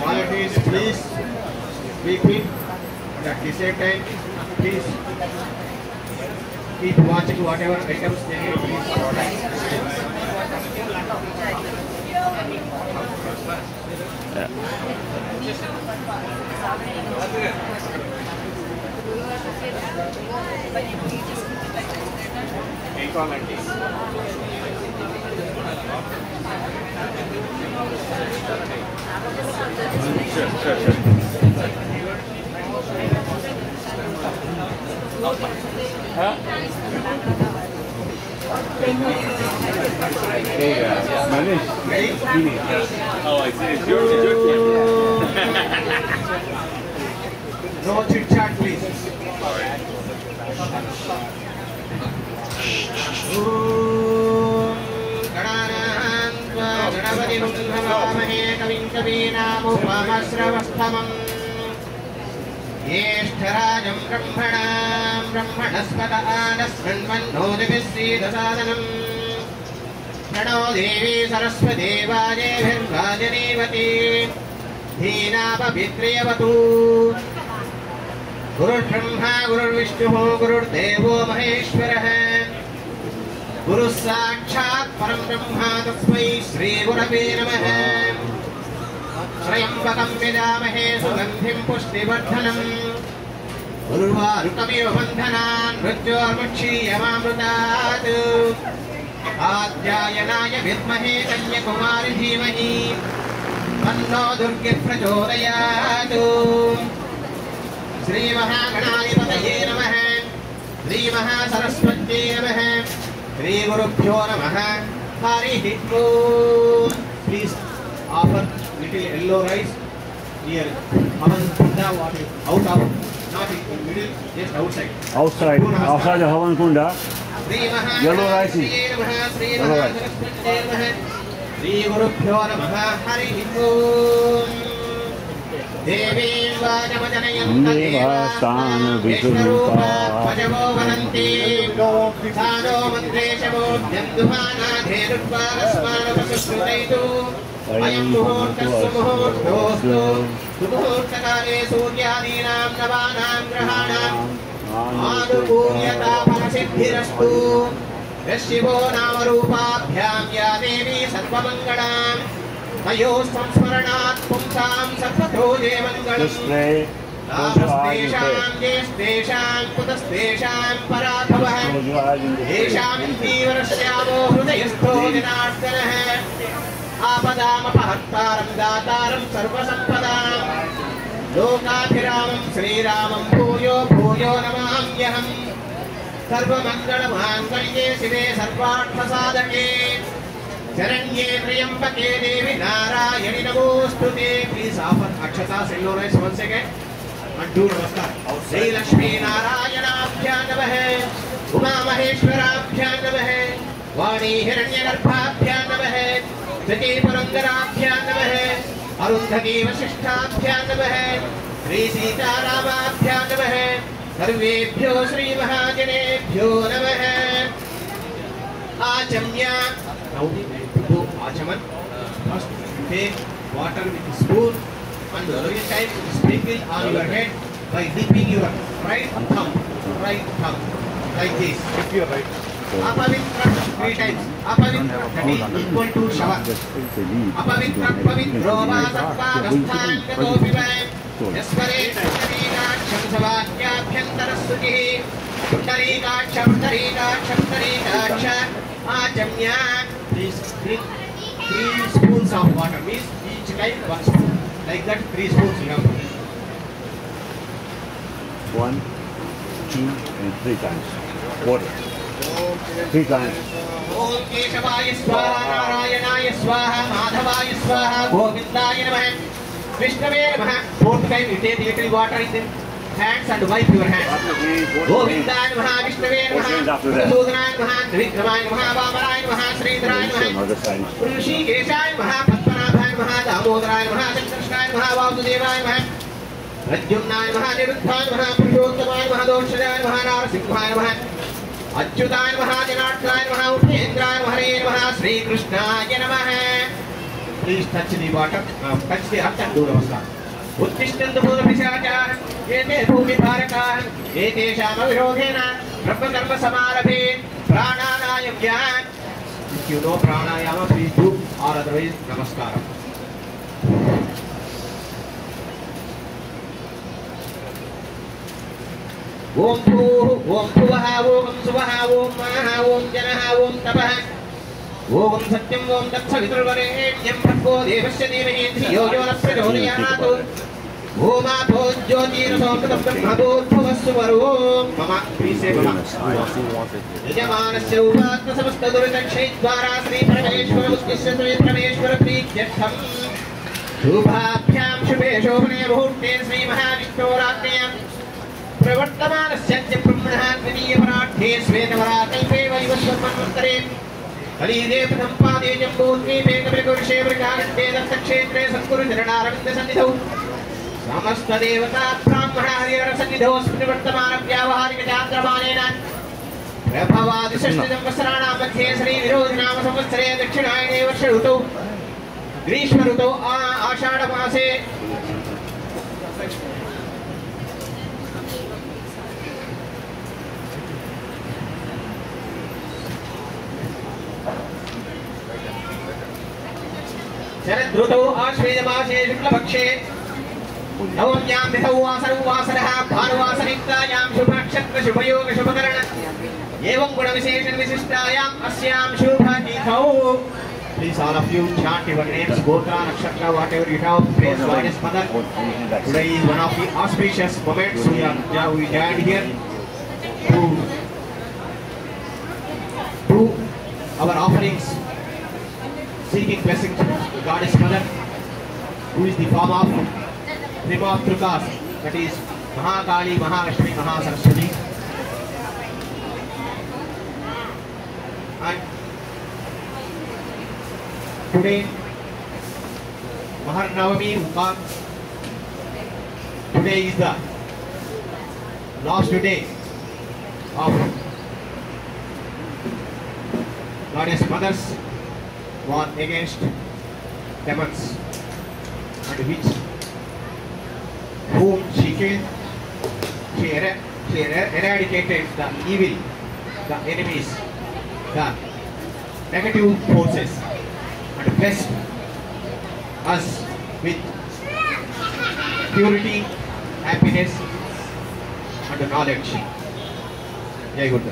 Volunteers, please be quick. At the same time, please keep watching whatever items they need. Please. Yeah. Sure. Huh? Hey, Manish. Oh, I see. It's your No chit chat, please. ज्येष्ठराजं ब्रह्मणस्पत आनस्मन्मन्नोदिभिस्सीदसादनम् प्रणो देवी सरस्वती वाजेभिर्वाजनीवती धीनापवित्र्यवतु गुरुर्ब्रह्मा गुरुर्विष्णुः गुरुर्देवो महेश्वरः गुरुः साक्षात् परं ब्रह्म तस्मै श्रीगुरवे नमः श्रयंबकं विदामहे सुगन्धिं पुष्टिवर्धनम् उर्वारुकमिव बन्धनान् मृत्योर्मुक्षीयमामृतात् आद्यायनाय विद्महे कन्याकुमारी धीमहि तन्नो दुर्गे प्रचोदयात् श्रीमहागणाधिपतये नमः श्रीमहासरस्वत्यै नमः श्रीगुरुभ्यो नमः हरिः ओम् please offer little yellow rice here Havan Kunda water out of not in middle just outside outside the Havan Kunda yellow rice yellow rice Shri Gurubhyo Namaha Harihi Om Devim Vajamajanayam Devasthana Vishnurupa Vajavo Vananti Sado Mandreshavo Dhyamduhana Dherutva Rasmana Vasustutaitu Ayam Muhurtasya Muhurtostu Muhurtakale Suryadinam Navanam Grahanam Anukulyata Parasiddhirastu Yashivo Namarupabhyam Ya Devi Sarvamangalam Mayostam Smaranat Pumsam Sarvato Devangalam Lavastesham Jestesham Kutastesham Parathavah Esham Divarashyamo Hrudayastho Dinartanah Apadamapahattaram Dataram Sarvasampadam Lokabhiramam Sriramam Bhuyo Bhuyo Namamyaham Sarvamangalamanganye Sive Sarvarthasadake Charanye Triyambake Devi Narayani Namostute. Please offer Akshatas yellow rice once again and do namaskar. Sri Lakshmi Narayanaabhyam namaha Uma Maheshwarabhyam namaha Vani Hiranyagarbhabhyam namaha Sati Parangarabhyam namaha Arundhati Vasishtabhyam namaha Sri Sita Ramabhyam namaha Sarvebhyo Sri Mahajanebhyo namaha Achamya. Now we do Achaman. First take water with a spoon and every time sprinkle on your head by dipping your right thumb like this. if you are right Apavitra 3 times. Apavitra that is equal to Shava. Apavitra Pavitro Vasatva Gasthan Gatopiva Yaspare Shantarika Shamsavakya Bhyantarasuki Shantarika Shamtarika Achamya. Please drink 3 spoons of water. Means each time 1 spoon. Like that 3 spoons you have. 1 2 and 3 times water 3 times Om Keshavaya Swaha Narayanaya Swaha Madhavaya Swaha Govindaya Namaha Vishnave Namaha. 4th time you take little water in the hands and wipe your hands. Govindaya Namaha Vishnave Namaha Sudhanaya Namaha Vikramaya Namaha Vamaraya Namaha Sridharaya Namaha Rushi Keshaya Namaha Padmanabhaya Namaha Damodharaya Namaha Sankarshaya Namaha Vasudevaya Namaha Rajyumnaya Namaha Niruddhaya Namaha Purushottamaya Namaha Doshaya Namaha Narasimhaya Namaha अच्युताय नमः जनार्दनाय नमः उपेन्द्राय नमः हरे नमः श्री कृष्णाय नमः. Please touch the water, touch the earth and do namaskar. उत्तिष्ठन्तु भूतपिशाचाः एते भूमिभारकाः एतेषामविरोधेन ब्रह्मकर्मसमारभे प्राणानायम्यान्. If you know pranayama, please do, or otherwise namaskara. ओम भूः ओम भुवः ओम सुवः ओम महः ओम जनः ओम तपः ओम सत्यं ओम तत्सवितुर्वरेण्यं भर्गो देवस्य धीमहि धियो यो नः प्रचोदयात्. ओमापो ज्योतिरसोऽमृतं ब्रह्मभूर्भुवस्सुवरो मम प्रीसे मम यजमानस्य उपात्मसमस्तदुरितक्षयद्वारा श्रीपरमेश्वरमुद्दिश्य श्रीपरमेश्वरप्रीत्यर्थं शुभाभ्यां शुभे शोभने मुहूर्ते श्रीमहाविष्णोराज्ञया प्रवर्तमानस्य ब्रह्मणः द्वितीयपरार्थे श्वेतवराकल्पे वैवस्वन्मन्वन्तरे कलियुगे प्रथम पादे जम्बूद्वीपे कपिलकुरुषे वृषारण्ये दत्तक्षेत्रे सद्गुरुचरणारविन्दसन्निधौ समस्तदेवता ब्राह्मण हरिहरसन्निधौऽस्मिन् वर्तमानव्यावहारिकचान्द्रमानेन प्रभवादिषष्टिसंवत्सराणां मध्ये श्रीविरोधिनाम संवत्सरे दक्षिणायने वर्ष ऋतौ ग्रीष्म ऋतौ आषाढमासे शरद ऋतौ आश्वेजमासे शुक्लपक्षे नवम्यां तिथौ वासरः भानुवासरयुक्तायां शुभनक्षत्र शुभयोग शुभकरण एवं गुणविशेषण विशिष्टायाम् अस्यां शुभतिथौ. Please all of you chant your names, Gotra, Nakshatra, whatever you have, praise Goddess Mother. Today is one of the auspicious moments we joined here to do our offerings, seeking blessings from Goddess Mother, who is the form of Tripotrukas, that is Mahakali, Mahalakshmi, Mahasaraswati. And today, Maharnavami Ukam, today is the last day of Goddess Mother's war against demons, and whom she killed, she eradicated the evil, the enemies, the negative forces, and blessed us with purity, happiness, and knowledge. Jai Guru.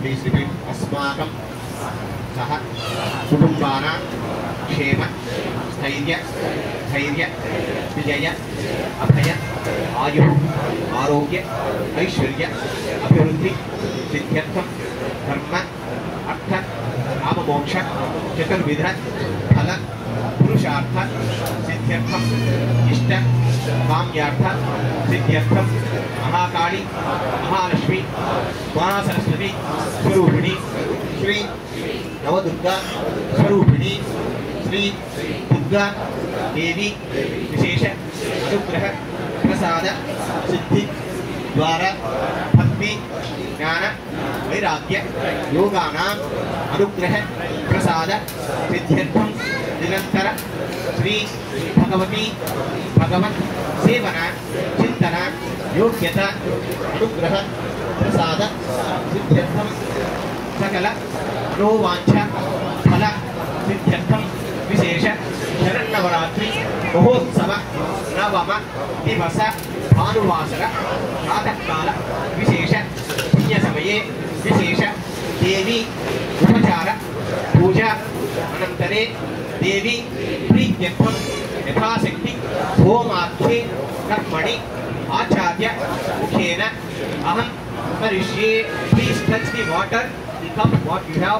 Please repeat. Asmakam Saha Kutumbana Shema Stairya Dhairya Vijaya Abhaya Ayu Arogya Aishwarya Abhiruddhi Siddhyartham Dharma Artha Kama Moksha Chaturvidha Phala Purushartha Siddhyartham Ishta Kamyartha Siddhyartham Mahakali Mahalakshmi Mahasaraswati Swarupini Shri Navadurga Swarupini Shri Durga Devi Vishesha Anugraha Prasada Siddhi Dwara Bhakti Jnana Vairagya Yoganam Anugraha Prasada Siddhyartham Nirantara Shri Bhagavati Bhagavat Sevana Chintana Yogyata Anugraha Prasada Siddhyartham Sakala Manovancha Phala Siddhyartham Vishesha Sharannavaratri Mahotsava Navama Divasa Bhanuvasara Pratakala Vishesha Punyasamaye Vishesha Devi Upachara Puja Anantare Devi Prityartham Yathasakti Homathe Karmani Acharya Mukhena Aham Marishye. Please touch the water, the cup what you have.